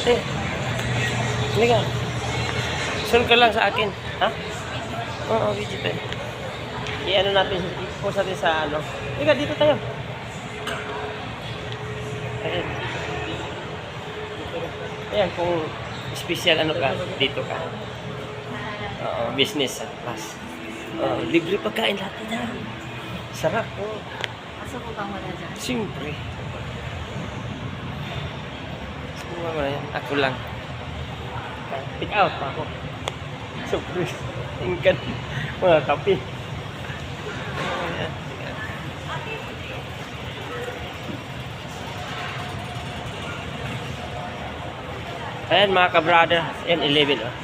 Eh, hindi ka. Sul ka lang sa akin. Ha? Oo, video tayo. I-ano natin, i-post natin sa ano. Ika, dito tayo. Ayan. Ayan, kung special ano ka, dito ka. Oo, business class. Libre pagkain lahat na. Sarap. Pasok ko kang wala dyan. Siyempre. Sumama ko na yan. Ako lang. Pick out pa ako. Surprise. Tingkan. Mga kape. Ayan mga ka-brother. Ayan, 11 oh.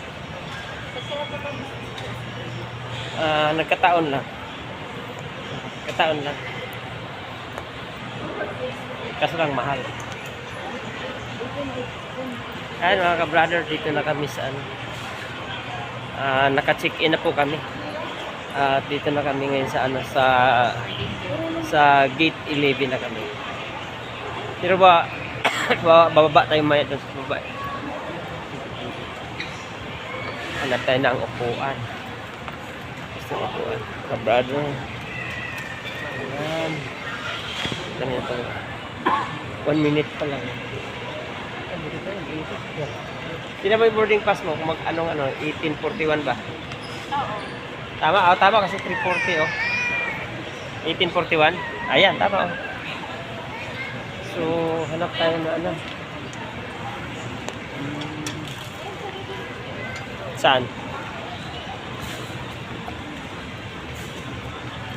Nagkataon lang. Kataon lang. Kaso lang mahal. Ayan mga ka-brother, dito na kami sa ano. Naka-check-in na po kami. Dito na kami ngayon sa ano, sa gate 11 na kami. Pero ba bababa tayo maya doon sa baba. Hanap tayo ng upuan. Gusto ng upuan. Ka-brother. Ayan. Ganyan ito. 1 minute pa lang. Sino ba yung boarding pass mo? Kung mag-anong 1841 ba? Oo. Tama? Tama kasi 340 oh. 1841? Ayan, tama oh. So, hanap tayo na ano. Saan?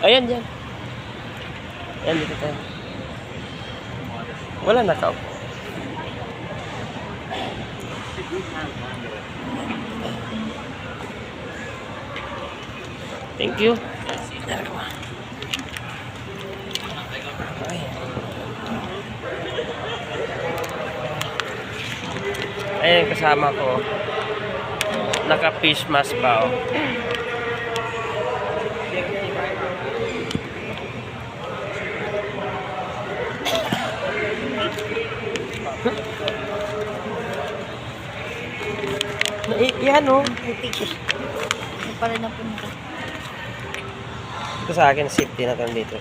Ayan, dyan. Ayan, dito tayo. Wala na ka. Thank you. Ayan, kasama ko. Naka-fish mask pa oh. Yan oh. Hindi pa rin napunta. Ito sa akin, safety na kami dito.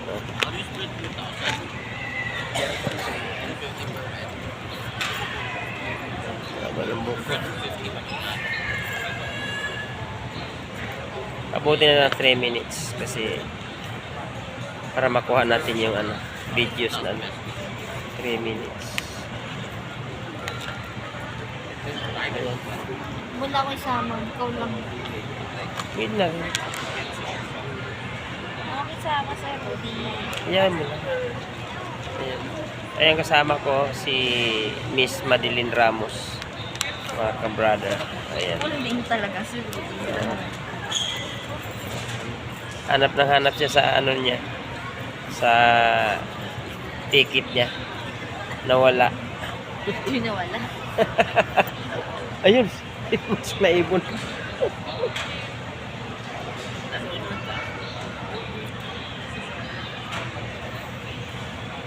Abuti na ng 3 minutes kasi para makuha natin yung ano, videos na 3 minutes. Mula ko isama, ikaw lang. Wait lang. Ako isama sa Rudy. Yan mo lang. Ayan. Ayan kasama ko si Miss Madeline Ramos. Mga ka-brother. Ayan. Kuling talaga si Rudy. Hanap ng hanap siya sa ano niya. Sa ticket niya. Nawala. Yun nawala. Ayun. Mas naibon.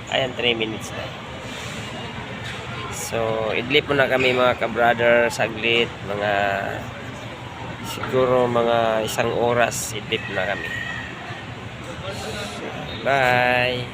Ayan, 3 minutes na. So, idlip muna kami mga ka-brother saglit. Siguro mga 1 oras idlip na kami. Bye!